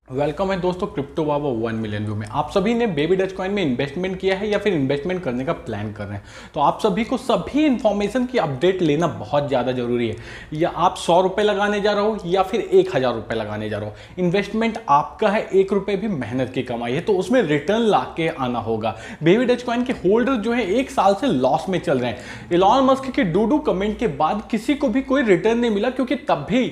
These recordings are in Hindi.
वेलकम है दोस्तों क्रिप्टो बाबा 1 मिलियन व्यू में। आप सभी ने बेबी डच कॉइन में इन्वेस्टमेंट किया है या फिर इन्वेस्टमेंट करने का प्लान कर रहे हैं, तो आप सभी को सभी इंफॉर्मेशन की अपडेट लेना बहुत ज़्यादा जरूरी है। या आप 100 रुपये लगाने जा रहे हो या फिर 1000 रुपये लगाने जा रहे हो, इन्वेस्टमेंट आपका है, 1 रुपये भी मेहनत की कमाई है, तो उसमें रिटर्न ला के आना होगा। बेबी डच कॉइन के होल्डर जो है 1 साल से लॉस में चल रहे हैं। इलॉन मस्क के डूडू कमेंट के बाद किसी को भी कोई रिटर्न नहीं मिला, क्योंकि तब भी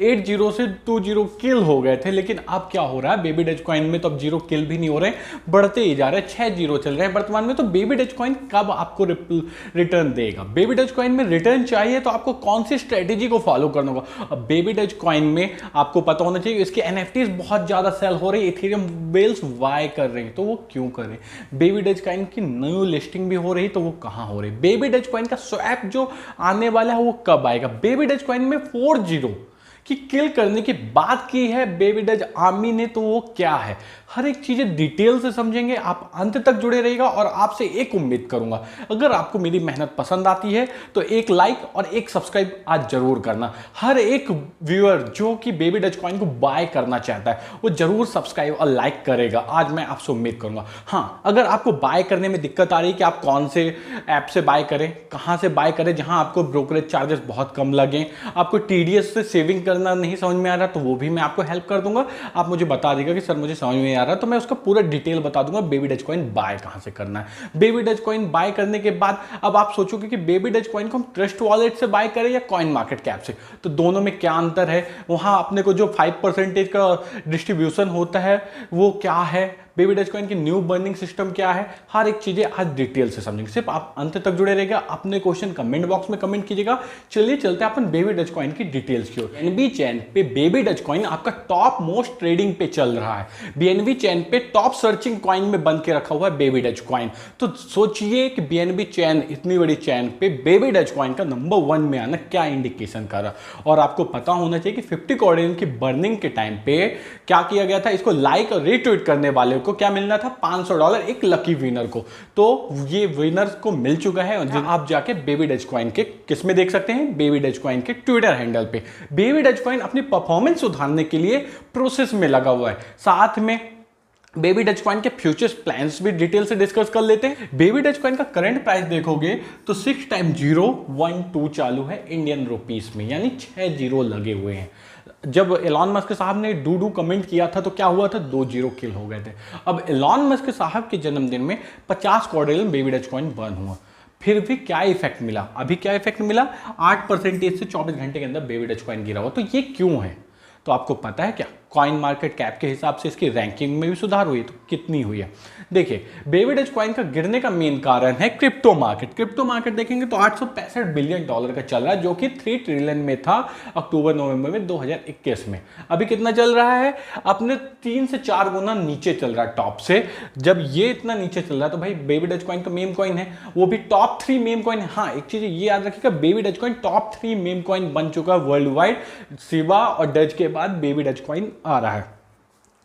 80 से 20 किल हो गए थे। लेकिन अब क्या हो रहा है, बेबी डच कॉइन में तो अब 0 किल भी नहीं हो रहे, बढ़ते ही जा रहे हैं, 6 0 चल रहे हैं वर्तमान में। तो बेबी डच कॉइन कब आपको रिटर्न देगा? बेबी डच कॉइन में रिटर्न चाहिए तो आपको कौन सी स्ट्रेटेजी को फॉलो करना होगा? अब बेबी डच कॉइन में आपको पता होना चाहिए इसके एनएफटीज बहुत ज्यादा सेल हो रही है, इथेरियम वेल्स बाय कर रहे हैं। तो वो क्यों कर रहे हैं? बेबी डच कॉइन की न्यू लिस्टिंग भी हो रही, तो वो कहां हो रही है? बेबी डच कॉइन का स्वैप जो आने वाला है वो कब आएगा? बेबी डच कॉइन में 4 की किल करने की बात की है बेबी डच आर्मी ने, तो वो क्या है? हर एक चीजें डिटेल से समझेंगे। आप अंत तक जुड़े रहिएगा और आपसे एक उम्मीद करूंगा, अगर आपको मेरी मेहनत पसंद आती है तो एक लाइक और एक सब्सक्राइब आज जरूर करना। हर एक व्यूअर जो कि बेबी डच कॉइन को बाय करना चाहता है वो जरूर सब्सक्राइब और लाइक करेगा। आज मैं आपसे उम्मीद करूंगा। हाँ, अगर आपको बाय करने में दिक्कत आ रही है कि आप कौन से ऐप से बाय करें, कहां से बाय करें जहां आपको ब्रोकरेज चार्जेस बहुत कम लगे, आपको टीडीएस से सेविंग करना नहीं समझ में आ रहा, तो वो भी मैं आपको हेल्प कर दूंगा। आप मुझे बता देगा कि सर मुझे समझ में आ रहा, तो मैं उसका पूरा डिटेल बता दूंगा बेबी डच कॉइन बाय कहां से करना है। बेबी डच कॉइन बाय करने के बाद अब आप सोचोगे कि बेबी डच कॉइन को हम ट्रस्ट वॉलेट से बाय करें या कॉइन मार्केट कैप से, तो दोनों में क्या अंतर है? वहां अपने को जो 5% का डिस्ट्रीब्यूशन होता है वो क्या है? बेबी डच कॉइन की न्यू बर्निंग सिस्टम क्या है? हर एक चीजें आज डिटेल से समझेंगे। सिर्फ आप अंत तक जुड़े रहेगा। अपने क्वेश्चन कमेंट बॉक्स में कमेंट कीजिएगा। चलिए चलते हैं अपन बेबी डच कॉइन की डिटेल्स की ओर। बीएनबी चैन पे बेबी डच कॉइन आपका टॉप मोस्ट ट्रेडिंग पे चल रहा है। बीएनबी चैन पे टॉप सर्चिंग कॉइन में बन के रखा हुआ है बेबी डच कॉइन। तो सोचिए कि बीएनबी चैन, इतनी बड़ी चैन पे बेबी डच कॉइन का नंबर 1 में आना क्या इंडिकेशन कर रहा है? और आपको पता होना चाहिए कि 50 कॉर्डिन की बर्निंग के टाइम पे क्या किया गया था? इसको लाइक और रीट्वीट करने वाले को क्या मिलना था? $500 एक लकी विनर को। तो ये विनर्स को मिल चुका है। आप जाके बेबी डच कॉइन के किस में देख सकते हैं? बेबी डच कॉइन के ट्विटर हैंडल पे। बेबी डच कॉइन अपनी परफॉर्मेंस सुधारने के लिए प्रोसेस में लगा हुआ है। साथ में बेबी डच कॉइन के फ्यूचर्स प्लान्स भी डिटेल से डिस्कस कर लेते हैं। बेबी डच कॉइन का करंट प्राइस देखोगे तो 6 टाइम 012 चालू है इंडियन रुपीस में, यानी 6 0 लगे हुए हैं। जब एलॉन मस्क साहब ने डू कमेंट किया था तो क्या हुआ था? 2 0 किल हो गए थे। अब एलॉन मस्क साहब के जन्मदिन में 50 quadrillion baby doge coin burn हुआ, फिर भी क्या इफेक्ट मिला? अभी क्या इफेक्ट मिला? 8% से 24 घंटे के अंदर बेबी डच कॉइन गिरा हुआ। तो ये क्यों है? तो आपको पता है क्या? कॉइन मार्केट कैप के हिसाब से इसकी रैंकिंग में भी सुधार हुई है। तो कितनी हुई है? देखिए, बेबी डच कॉइन का गिरने का मेन कारण है क्रिप्टो मार्केट। क्रिप्टो मार्केट देखेंगे तो $865 बिलियन का चल रहा है, जो कि 3 ट्रिलियन में था अक्टूबर नवंबर में 2021 में। अभी कितना चल रहा है? अपने 3 से 4 गुना नीचे चल रहा है टॉप से। जब ये इतना नीचे चल रहा है तो भाई बेबी डच कॉइन का मेम कॉइन है, वो भी टॉप 3 मेम कॉइन है। हाँ, एक चीज ये याद रखिएगा, baby doge coin top 3 ma'am coin बन चुका है वर्ल्ड वाइड। शिबा और डज के बाद बेबी डच कॉइन आ रहा है।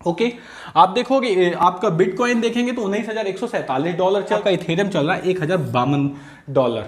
ओके, आप देखोगे आपका बिटकॉइन देखेंगे तो $19,147 चल रहा है। इथेरियम चल रहा है $1,052।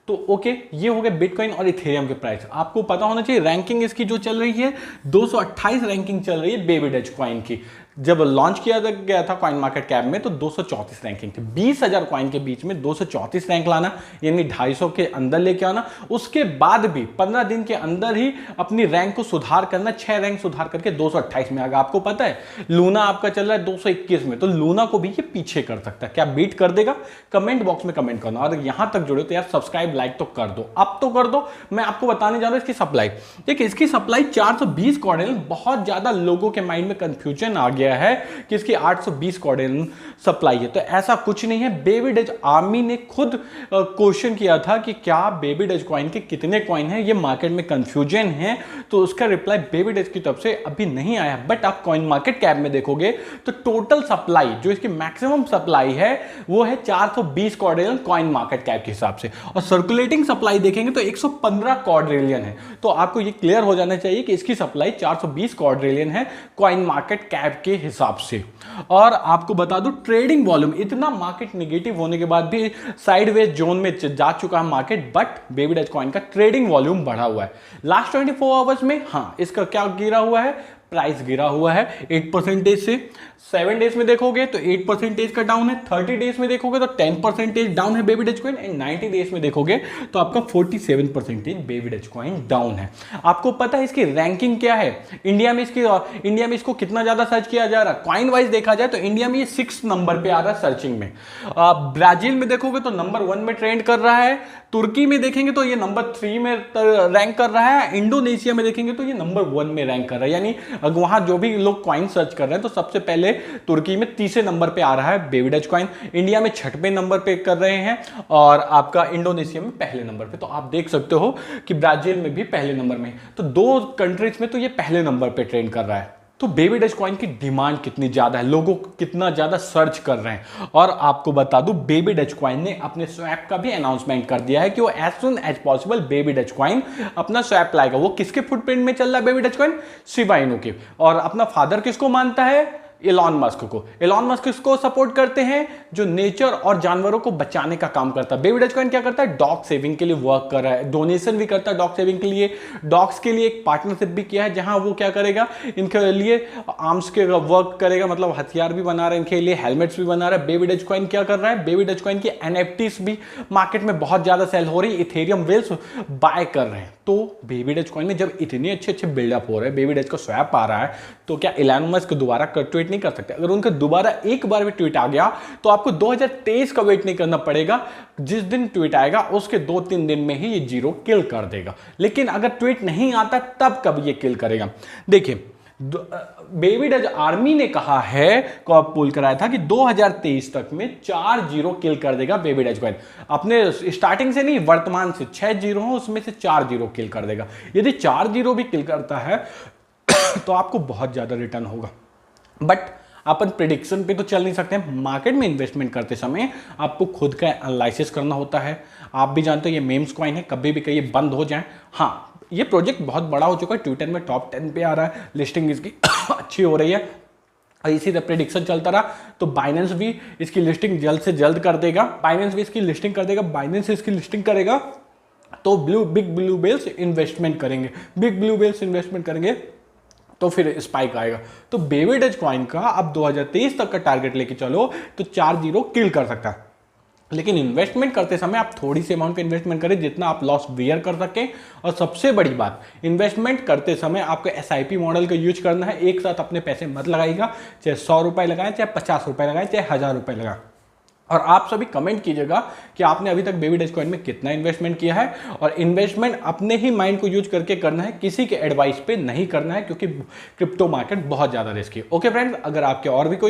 तो ओके, ये हो गया बिटकॉइन और इथेरियम के प्राइस। आपको पता होना चाहिए रैंकिंग इसकी जो चल रही है, 228 रैंकिंग चल रही है बेबी डच कॉइन की। जब लॉन्च किया गया था कॉइन मार्केट कैप में तो 234 रैंकिंग थी। 20,000 कॉइन के बीच में 234 रैंक लाना, यानी 250 के अंदर लेके आना। उसके बाद भी 15 दिन के अंदर ही अपनी रैंक को सुधार करना, 6 रैंक सुधार करके 228 में आ गया। आपको पता है लूना आपका चल रहा है 221 में, तो लूना को भी ये पीछे कर सकता है। क्या बीट कर देगा? कमेंट बॉक्स में कमेंट करना। और यहां तक जुड़े तो यार सब्सक्राइब लाइक तो कर दो, अब तो कर दो। मैं आपको बताने जा रहा हूं इसकी सप्लाई। देखिए, इसकी सप्लाई 420 क्वाड्रिलियन। बहुत ज्यादा लोगों के माइंड में कंफ्यूजन आ गया है कि इसकी 820 क्वाड्रिलियन सप्लाई है, तो ऐसा कुछ नहीं है। बेबी डच आर्मी ने खुद क्वेश्चन किया था कि क्या बेबी डच कॉइन के कितने कॉइन हैं, ये मार्केट में कंफ्यूजन है, तो उसका रिप्लाई बेबी डच की तरफ से अभी नहीं आया। बट आप कॉइन मार्केट कैप में देखोगे तो टोटल सप्लाई जो इसकी मैक्सिमम सप्लाई है वो है 420 क्वाड्रिलियन कॉइन मार्केट कैप के हिसाब से। और सर्कुलेटिंग सप्लाई देखेंगे तो 115 क्वाड्रिलियन है। तो आपको ये क्लियर हो जाना चाहिए कि इसकी सप्लाई 420 क्वाड्रिलियन है कॉइन मार्केट कैप के हिसाब से। और आपको बता दूं ट्रेडिंग वॉल्यूम, इतना मार्केट नेगेटिव होने के बाद भी साइडवेज जोन में जा चुका है market, but baby doge coin का ट्रेडिंग वॉल्यूम बढ़ा हुआ है लास्ट 24 आवर्स में। हाँ, इसका क्या गिरा हुआ है? प्राइस गिरा हुआ है 8% से। 7 डेज में देखोगे तो 8% का डाउन है, 30 डेज में देखोगे तो 10% डाउन है baby doge coin, and 90 days में देखोगे तो आपका 47% बेबी डच कॉइन डाउन है। आपको पता है इसकी रैंकिंग क्या है? इंडिया में इसको कितना ज्यादा सर्च किया जा रहा है? कॉइन वाइज देखा जाए तो इंडिया में ये 6 नंबर पे आ रहा है सर्चिंग में। ब्राजील में देखोगे तो नंबर 1 में ट्रेंड कर रहा है, तुर्की में देखेंगे तो ये नंबर 3 में रैंक कर रहा है, इंडोनेशिया में देखेंगे तो ये नंबर 1 में रैंक कर रहा है। यानी वहां जो भी लोग कॉइन सर्च कर रहे हैं तो सबसे पहले तुर्की में तीसरे नंबर पे आ रहा है बेबी डच कॉइन, इंडिया में 6वें नंबर पे कर रहे हैं, और आपका इंडोनेशिया में पहले नंबर पे। तो आप देख सकते हो कि ब्राजील में भी पहले नंबर में, तो 2 कंट्रीज में तो ये पहले नंबर पे ट्रेंड कर रहा है। तो बेबी डच कॉइन की डिमांड कितनी ज्यादा है, लोगों को कितना ज्यादा सर्च कर रहे हैं। और आपको बता दूं, बेबी डच कॉइन ने अपने स्वैप का भी अनाउंसमेंट कर दिया है कि वो as soon as possible baby doge coin अपना स्वैप लाएगा। वो किसके फुटप्रिंट में चल रहा है baby doge coin? Shiba Inu के। और अपना फादर किसको मानता है? एलॉन मस्क को। एलॉन मस्क इसको सपोर्ट करते हैं जो नेचर और जानवरों को बचाने का काम करता है। बेबी डच कॉइन क्या करता है? डॉग सेविंग के लिए वर्क कर रहा है, डोनेशन भी करता है डॉग सेविंग के लिए। डॉग्स के लिए एक पार्टनरशिप भी किया है जहां वो क्या करेगा, इनके लिए आर्म्स के वर्क करेगा, मतलब हथियार भी बना रहा है इनके लिए, हेलमेट्स भी बना रहा है। बेबी डच कॉइन क्या कर रहा है? बेबी डच कॉइन की एनएफटीज भी मार्केट में बहुत ज्यादा सेल हो रही है, इथेरियम वेल्स बाय कर रहे हैं। तो बेबी डच कॉइन में जब इतने अच्छे बिल्डअप हो रहे हैं, बेबी डच का स्वैप आ रहा है, तो क्या एलन मस्क दोबारा ट्वीट नहीं कर सकते? अगर उनका दोबारा एक बार भी ट्वीट आ गया तो आपको 2023 का वेट नहीं करना पड़ेगा, जिस दिन ट्वीट आएगा उसके 2-3 दिन में ही ये जीरो किल कर देगा। लेकिन अगर ट्वीट नहीं आता तब कब ये किल करेगा? देखिए, बेबी डच आर्मी ने कहा है, पोल कराया था कि 2023 तक में 4 जीरो किल कर देगा बेबी डच कॉइन। अपने स्टार्टिंग से नहीं, वर्तमान से 6 जीरो हो, उसमें से 4 जीरो किल कर देगा। यदि 4 जीरो भी किल करता है तो आपको बहुत ज्यादा रिटर्न होगा। बट अपन प्रिडिक्शन पे तो चल नहीं सकते हैं। मार्केट में इन्वेस्टमेंट करते समय आपको खुद का एनालिसिस करना होता है। आप भी जानते हो ये मेम्स कॉइन है, कभी भी कहीं बंद हो जाए। हाँ, ये प्रोजेक्ट बहुत बड़ा हो चुका है, ट्विटर में टॉप 10 पे आ रहा है, लिस्टिंग इसकी अच्छी हो रही है, और इसी तरह प्रेडिक्शन चलता रहा तो बाइनेंस भी इसकी लिस्टिंग जल्द से जल्द कर देगा। बाइनेंस भी इसकी लिस्टिंग कर देगा, बाइनेंस इसकी लिस्टिंग करेगा तो बिग ब्लू व्हेल्स इन्वेस्टमेंट करेंगे, बिग ब्लू व्हेल्स इन्वेस्टमेंट करेंगे तो फिर स्पाइक आएगा। तो बेबी डच कॉइन का अब 2023 तक का टारगेट लेके चलो तो 4 जीरो किल कर सकता है। लेकिन इन्वेस्टमेंट करते समय आप थोड़ी सी अमाउंट का इन्वेस्टमेंट करें जितना आप लॉस बियर कर सकें। और सबसे बड़ी बात, इन्वेस्टमेंट करते समय आपको एसआईपी मॉडल का यूज करना है। एक साथ अपने पैसे मत लगाइएगा, चाहे 100 रुपए लगाएं, चाहे 50 रुपए लगाएं, चाहे 1000 रुपए लगाएं। और आप सभी कमेंट कीजिएगा कि आपने अभी तक बेबी डच कॉइन में कितना इन्वेस्टमेंट किया है। और इन्वेस्टमेंट अपने ही माइंड को यूज करके करना है, किसी के एडवाइस पे नहीं करना है, क्योंकि क्रिप्टो मार्केट बहुत ज्यादा रिस्की है। ओके फ्रेंड्स, अगर आपके और भी कोई